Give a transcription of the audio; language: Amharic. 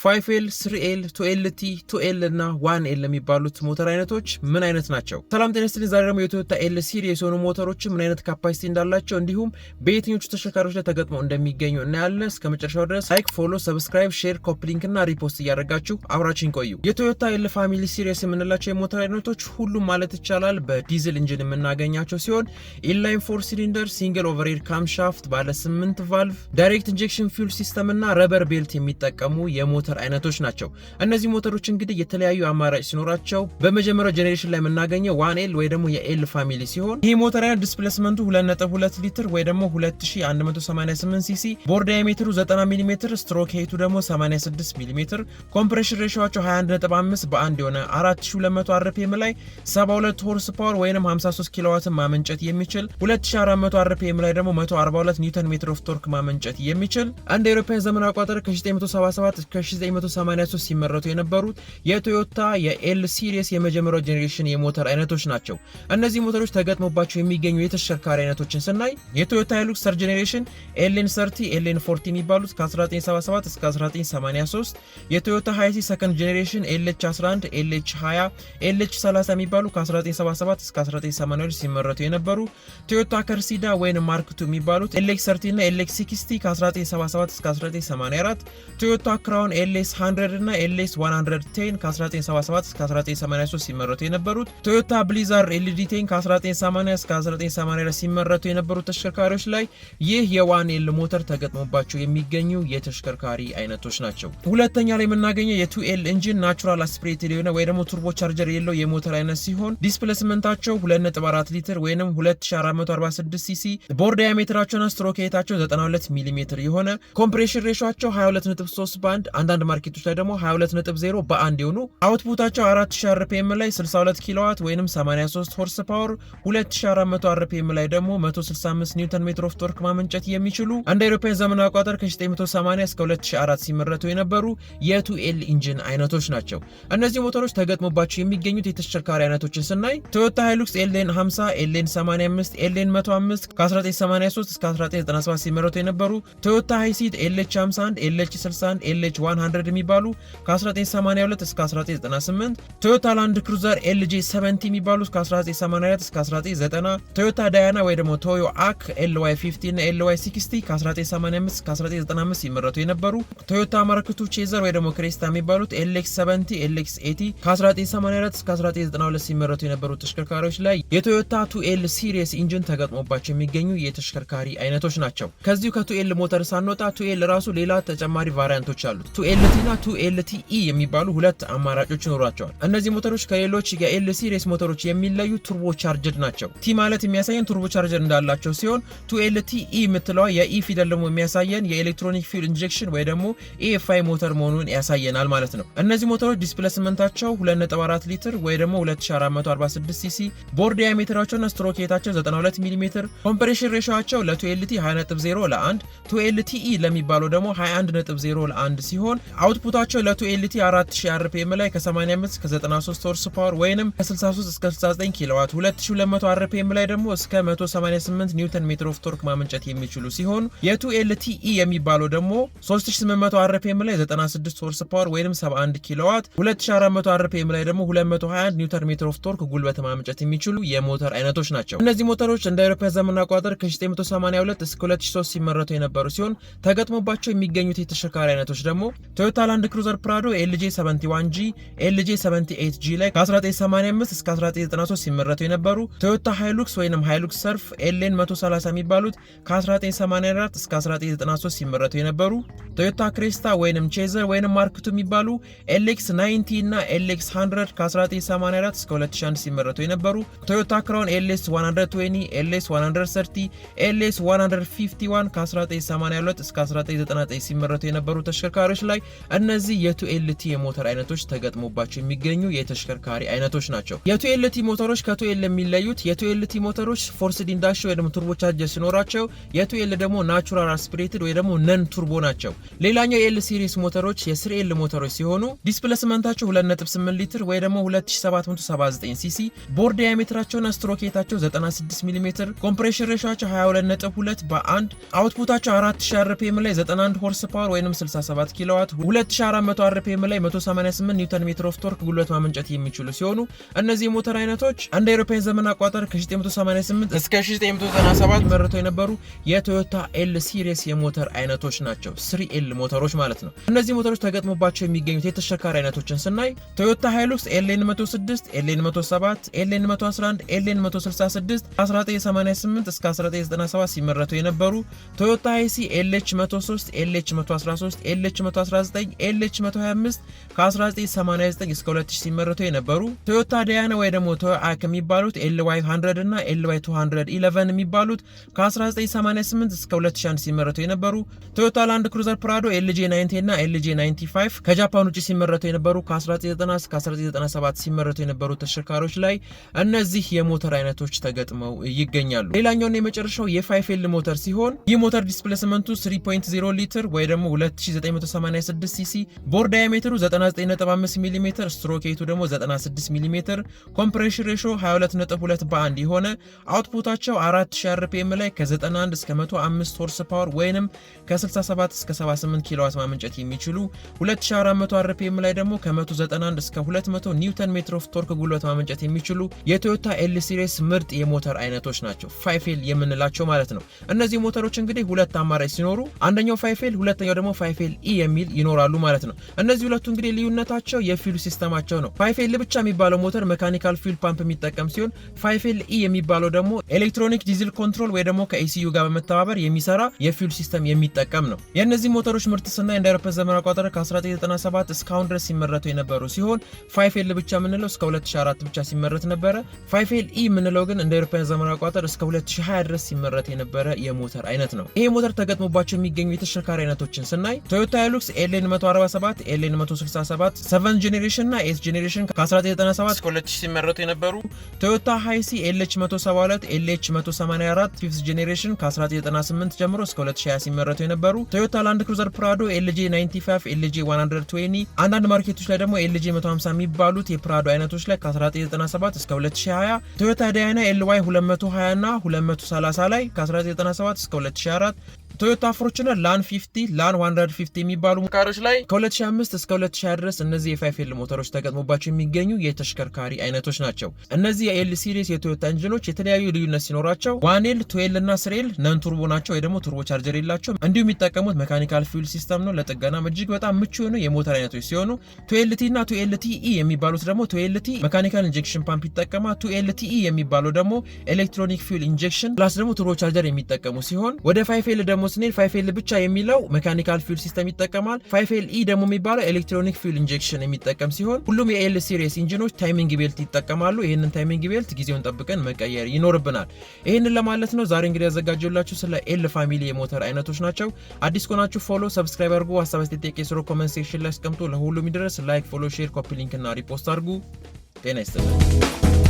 5L 3L 2LT 2L እና 1L የሚባሉት ሞተር አይነቶች ምን አይነት ናቸው? ሰላም ጤና ይስጥልኝ። ዛሬ ደግሞ የቶዮታ ኤል ሲሪስ የሆኑ ሞተሮች ምን አይነት ካፓሲቲ እንዳላቸው እንዲሁም በየትኞቹ ተሽከርካሪዎች ላይ ተገጥመው እንደሚገኙ እናያለን። እስከ መጨረሻው ድረስ ላይክ፣ ፎሎ፣ ሰብስክራይብ፣ ሼር፣ ኮፒ ሊንክ እና ሪፖስት እያደረጋችሁ አብራችሁን ቆዩ። የቶዮታ ኤል ፋሚሊ ሲሪስ የምንላቸው የሞተር አይነቶች ሁሉም ማለት ይቻላል በዲዝል ኢንጂን የምናገኛቸው ሲሆን ኢንላይን 4 ሲሊንደር ሲንግል ኦቨርሄድ ካምሻፍት ባለ 8 ቫልቭ ዳይሬክት ኢንጀክሽን ፊውል ሲስተም እና ረበር ቤልት የሚጠቀሙ የሞተር አይነቶች ናቸው። እነዚህ ሞተሮች እንግዲህ የተለያዩ አማራጭ ሲኖራቸው በመጀመሪያው ጄኔሬሽን ላይ የምናገኘው 1L ወይ ደግሞ የኤል ፋሚሊ ሲሆን ይህ ሞተር አይነት ዲስፕሌስመንቱ 2.2 ሊትር ወይ ደግሞ 2188 ሲሲ፣ ቦር ዳያሜትሩ 90 ሚሜ፣ ስትሮክ ሄቱ ደግሞ 86 ሚሜ፣ ኮምፕሬሽን ሬሾቸው 21.5 በአንድ የሆነ 4200 አርፒኤም ላይ 72 ሆርስ ፓወር ወይንም 53 ኪሎዋትን ማመንጨት የሚችል 2400 አርፒኤም ላይ ደግሞ 142 ኒውተን ሜትር ኦፍ ቶርክ ማመንጨት የሚችል እንደ አውሮፓውያን ዘመን አቆጣጠር ከ1977 እስከ 1983 ሲመረቱ የነበሩት የቶዮታ የኤል ሲሪስ የመጀመሪያው ጄኔሬሽን የሞተር አይነቶች ናቸው። እነዚህ ሞተሮች ተገጥሞባቸው የሚገኙ የተሽከርካሪ አይነቶችን ስናይ የቶዮታ ሃይሉክስ ተርድ ጄኔሬሽን ኤልኤን30 ኤልኤን40 የሚባሉት ከ1977 እስከ 1983፣ የቶዮታ ሃይሲ ሰከንድ ጄኔሬሽን ኤልኤች11 ኤልኤች20 ኤልኤች30 የሚባሉ ከ1977 እስከ 1982 ሲመረቱ የነበሩ፣ ቶዮታ ከርሲዳ ወይም ማርክ 2 የሚባሉት ኤልኤክስ30 እና ኤልኤክስ60 ከ1977 እስከ 1984፣ ቶዮታ ክራውን ኤልኤስ 100 እና ኤልኤስ 110 ከ1977 እስከ 1983 ሲመረቱ የነበሩት፣ ቶዮታ ብሊዛርድ ኤልዲ10 ከ1980 እስከ 1984 ሲመረቱ የነበሩት ተሽከርካሪዎች ላይ ይህ የ1L ሞተር ተገጥሞባቸው የሚገኙ የተሽከርካሪ አይነቶች ናቸው። ሁለተኛ ላይ የምናገኘው የ2L ኢንጂን ናቹራል አስፒሬትድ የሆነ ወይ ደግሞ ቱርቦ ቻርጀር የለው የሞተር አይነት ሲሆን ዲስፕሌስመንታቸው 2.4 ሊትር ወይንም 2446 ሲሲ፣ ቦር ዳያሜትራቸውና ስትሮክ ሄታቸው 92 ሚሜ የሆነ ኮምፕሬሽን ሬሾቸው 22.3 በአንድ አንዳንድ ማርኬቶች ላይ ደግሞ 22.0 በአንድ የሆኑ አውትፑታቸው 4000 አርፒኤም ላይ 62 ኪሎዋት ወይንም 83 ሆርስ ፓወር 2400 አርፒኤም ላይ ደግሞ 165 ኒውተን ሜትር ኦፍ ቶርክ ማመንጨት የሚችሉ እንደ አውሮፓውያን ዘመን አቆጣጠር ከ1980 እስከ 2004 ሲመረቱ የነበሩ የ2L ኢንጂን አይነቶች ናቸው። እነዚህ ሞተሮች ተገጥሞባቸው የሚገኙት የተሽከርካሪ አይነቶችን ስናይ ቶዮታ ሃይሉክስ ኤልኤን50 ኤልኤን85 ኤልኤን105 ከ1983 እስከ 1997 ሲመረቱ የነበሩ፣ ቶዮታ ሃይሲት ኤልኤች51 ኤልኤች61 ኤልኤች100 የሚባሉ ከ1982 እስከ 1998፣ ቶዮታ ላንድ ክሩዘር LJ70 የሚባሉ ከ1984 እስከ 1990፣ ቶዮታ ዳያና ወይ ደግሞ ቶዮ አክ LY50 እና LY60 ከ1985 እስከ 1995 ሲመረቱ የነበሩ፣ ቶዮታ ማርክ2 ቼዘር ወይ ደግሞ ክሬስታ የሚባሉት LX70 LX80 ከ1984 እስከ 1992 ሲመረቱ የነበሩ ተሽከርካሪዎች ላይ የቶዮታ 2L ሲሪስ ኢንጂን ተገጥሞባቸው የሚገኙ የተሽከርካሪ አይነቶች ናቸው። ከዚሁ ከ2L ሞተር ሳንወጣ 2L ራሱ ሌላ ተጨማሪ ቫሪያንቶች አሉት። 2LT እና 2LTE የሚባሉ ሁለት አማራጮች ይኖሯቸዋል። እነዚህ ሞተሮች ከሌሎች የኤል ሲሪስ ሞተሮች የሚለዩ ቱርቦ ቻርጀድ ናቸው። ቲ ማለት የሚያሳየን ቱርቦ ቻርጀር እንዳላቸው ሲሆን 2LTE የምትለዋ የኢ ፊደል ደግሞ የሚያሳየን የኤሌክትሮኒክ ፊውል ኢንጀክሽን ወይ ደግሞ EFI ሞተር መሆኑን ያሳየናል ማለት ነው። እነዚህ ሞተሮች ዲስፕሌስመንታቸው 2.4 ሊትር ወይ ደግሞ 2446 ሲሲ፣ ቦር ዳያሜትራቸውና ስትሮክ ሄታቸው 92 ሚሜ፣ ኮምፕሬሽን ሬሾቸው ለ2LT 20.0 ለ1፣ 2LTE ለሚባለው ደግሞ 21.0 ለ1 ሲሆን አውትፑታቸው ለ2LT 4000 አርፒኤም ላይ ከ85 እስከ 93 ሆርስ ፓወር ወይንም ከ63 እስከ 69 ኪሎዋት 2200 አርፒኤም ላይ ደግሞ እስከ 188 ኒውተን ሜትር ኦፍ ቶርክ ማመንጨት የሚችሉ ሲሆን የ2LTE የሚባለው ደግሞ 3800 አርፒኤም ላይ 96 ሆርስ ፓወር ወይንም 71 ኪሎዋት 2400 አርፒኤም ላይ ደግሞ 221 ኒውተን ሜትር ኦፍ ቶርክ ጉልበት ማመንጨት የሚችሉ የሞተር አይነቶች ናቸው። እነዚህ ሞተሮች እንደ አውሮፓውያን ዘመን አቆጣጠር ከ1982 እስከ 2003 ሲመረቱ የነበሩ ሲሆን ተገጥሞባቸው የሚገኙት የተሽከርካሪ አይነቶች ደግሞ ቶዮታ ላንድ ክሩዘር ፕራዶ LJ71G LJ78G ላይ ከ1985 እስከ 1993 ሲመረቱ የነበሩ፣ ቶዮታ ሃይሉክስ ወይንም ሃይሉክስ ሰርፍ LN130 የሚባሉት ከ1984 እስከ 1993 ሲመረቱ የነበሩ፣ ቶዮታ ክሬስታ ወይንም ቼዘር ወይንም ማርክ2 የሚባሉ LX90 እና LX100 ከ1984 እስከ 2001 ሲመረቱ የነበሩ፣ ቶዮታ ክራውን LS120 LS130 LS151 ከ1982 እስከ 1999 ሲመረቱ የነበሩ ተሽከርካሪዎች ላይ እነዚህ የ2LT የሞተር አይነቶች ተገጥሞባቸው የሚገኙ የተሽከርካሪ አይነቶች ናቸው። የ2LT ሞተሮች ከ2L የሚለዩት የ2LT ሞተሮች ፎርስድ ኢንዳክሽን ወይ ደግሞ ቱርቦ ቻርጀር ሲኖራቸው የ2L ደግሞ ናቹራል አስፒሬትድ ወይ ደግሞ ነን ቱርቦ ናቸው። ሌላኛው የኤል ሲሪስ ሞተሮች የ3L ሞተሮች ሲሆኑ ዲስፕሌስመንታቸው 2.8 ሊትር ወይ ደግሞ 2779 ሲሲ፣ ቦር ዳያሜትራቸውና ስትሮክ ሄታቸው 96 ሚሜ፣ ኮምፕሬሽን ሬሾቸው 22.2 በአንድ አውትፑታቸው 4000 አርፒኤም ላይ 91 ሆርስ ፓወር ወይንም 67 ኪሎዋት 2400 አርፒኤም ላይ 188 ኒውተን ሜትር ኦፍ ቶርክ ጉልበት ማመንጨት የሚችሉ ሲሆኑ እነዚህ የሞተር አይነቶች እንደ አውሮፓውያን ዘመን አቆጣጠር ከ1988 እስከ 1997 መርተው የነበሩ የቶዮታ ኤል ሲሪስ የሞተር አይነቶች ናቸው። 3L ሞተሮች ማለት ነው። እነዚህ ሞተሮች ተገጥሞባቸው የሚገኙት የተሽከርካሪ አይነቶችን ስናይ ቶዮታ ሃይሉክስ ኤልኤን 106፣ ኤልኤን 107፣ ኤልኤን 111፣ ኤልኤን 166 1988 እስከ 1997 ሲመረቱ የነበሩ ቶዮታ አይሲ ኤልኤች 103፣ ኤልኤች 113፣ ኤልኤች 119፣ ኤልኤች 125 ከ1989 እስከ 2000 ሲመረቱ የነበሩ ቶዮታ ዳያና ወይ ደግሞ ቶዮታ ከሚባሉት ኤልዋይ 100 እና ኤልዋይ 211 የሚባሉት ከ1988 እስከ 2001 ሲመረቱ የነበሩ ቶዮታ ላንድ ክሩዘር ፕራዶ ኤልጄ 90 እና ኤልጄ 95 ከጃፓን ውጪ ሲመረቱ የነበሩ ከ1990 እስከ 1997 ሲመረቱ የነበሩ ተሽከርካሪዎች ላይ እነዚህ የሞተር አይነቶች ተገጥመው ይገኛሉ። ሌላኛውና የመጨረሻው የ5L ሞተር ሲሆን ይህ ሞተር ዲስፕሌስመንቱ 3.0 ሊትር ወይ ደግሞ 2986 ሲሲ፣ ቦር ዳያሜትሩ 99.5 ሚሜ፣ ስትሮክ ሬቱ ደግሞ 96 ሚሜ፣ ኮምፕሬሽን ሬሾ 22.2 በ1 የሆነ አውትፑታቸው 4000 አርፒኤም ላይ ከ91 እስከ 105 ሆርስ ፓወር ወይንም ከ67 እስከ 78 ኪሎዋት ማመንጨት የሚችሉ 2400 አርፒኤም ላይ ደግሞ ከ191 እስከ 200 ኒውተን ሜትር ኦፍ ቶርክ ጉልበት ማመንጨት የሚችሉ የቶዮታ ኤል ሲሪስ ምርጥ የሞተር አይነቶች ናቸው 5L የምንላቸው ማለት ነው። እነዚህ ሞተሮች እንግዲህ ሁለት አማራጭ ሲኖሩ አንደኛው 5L ሁለተኛው ደግሞ 5LE የሚል ይኖራሉ ማለት ነው። እነዚህ ሁለቱ እንግዲህ ልዩነታቸው የፊውል ሲስተማቸው ነው። 5L ብቻ የሚባለው ሞተር ሜካኒካል ፊውል ፓምፕ የሚጠቀም ሲሆን 5LE የሚባለው ደግሞ ኤሌክትሮኒክ ዲዝል ኮንትሮል ወይ ደግሞ ከኢሲዩ ጋር በመተባበር የሚሰራ የፊውል ሲስተም የሚጠቀም ነው። የእነዚህ ሞተሮች ምርት ስናይ እንደ አውሮፓውያን ዘመን አቆጣጠር ከ1997 እስካሁን ድረስ ሲመረቱ የነበሩ ሲሆን 5L ብቻ የምንለው እስከ 2004 ብቻ ሲመረት ነበረ። 5LE የምንለው ግን እንደ አውሮፓውያን ዘመን አቆጣጠር እስከ 2020 ድረስ ሲመረት የነበረ የሞተር አይነት ነው። ይሄ ሞተር ተገጥሞባቸው የሚገኙ የተሽከርካሪ አይነቶችን ስናይ ቶዮታ ሃይሉክስ ኤልኤን 147፣ ኤልኤን 167 7 ጄኔሬሽን እና 8 ጄኔሬሽን ከ1997 እስከ 2000 ሲመረቱ የነበሩ ቶዮታ ሃይሲ ኤልኤች 172፣ ኤልኤች 184 5 ጄኔሬሽን ከ1998 ጀምሮ እስከ 2020 ሲመረቱ የነበሩ ቶዮታ ላንድ ክሩዘር ፕራዶ ኤልጄ 95፣ ኤልጄ 120 አንዳንድ ማርኬቶች ላይ ደግሞ ኤልጄ 150 የሚባሉት የፕራዶ አይነቶች ላይ ከ1997 እስከ 2020 ቶዮታ ዳያና ኤልዋይ 220 እና 230 ላይ ከ1997 እስከ 2004 ቶዮታ ፎርቹነር ላን 50 ላን 150 የሚባሉ ካሮች ላይ ከ2005 እስከ 2020 ድረስ እነዚህ የ5L ሞተሮች ተገጥሞባቸው የሚገኙ የተሽከርካሪ አይነቶች ናቸው። እነዚህ የኤል ሲሪስ የቶዮታ ኢንጂኖች የተለያዩ ልዩነት ሲኖራቸው 1L 2L እና 3L ነን ቱርቦ ናቸው ወይ ደግሞ ቱርቦ ቻርጀር የላቸውም። እንዲሁም የሚጠቀሙት ሜካኒካል ፊውል ሲስተም ነው። ለጥገና እጅግ በጣም ምቹ የሆኑ የሞተር አይነቶች ሲሆኑ 2LT እና 2LTE የሚባሉት ደግሞ 2LT ሜካኒካል ኢንጀክሽን ፓምፕ ይጠቀማል። 2LTE የሚባለው ደግሞ ኤሌክትሮኒክ ፊውል ኢንጀክሽን ፕላስ ደግሞ ቱርቦ ቻርጀር የሚጠቀሙ ሲሆን ወደ 5L ደግሞ ስንል 5L ብቻ የሚለው ሜካኒካል ፊውል ሲስተም ይጠቀማል። 5LE ደግሞ የሚባለው ኤሌክትሮኒክ ፊውል ኢንጀክሽን የሚጠቀም ሲሆን ሁሉም የኤል ሲሪስ ኢንጂኖች ታይሚንግ ቤልት ይጠቀማሉ። ይህንን ታይሚንግ ቤልት ጊዜውን ጠብቀን መቀየር ይኖርብናል። ይህንን ለማለት ነው ዛሬ እንግዲህ ያዘጋጀላችሁ ስለ ኤል ፋሚሊ የሞተር አይነቶች ናቸው። አዲስ ከሆናችሁ ፎሎ፣ ሰብስክራይብ አድርጉ። ሀሳብ አስተያየት ጥያቄ ኮሜንት ሴክሽን ላይ አስቀምጡ። ለሁሉም ይደርስ ላይክ፣ ፎሎ፣ ሼር፣ ኮፒ ሊንክ እና ሪፖስት አድርጉ። ጤና ይስጥልኝ።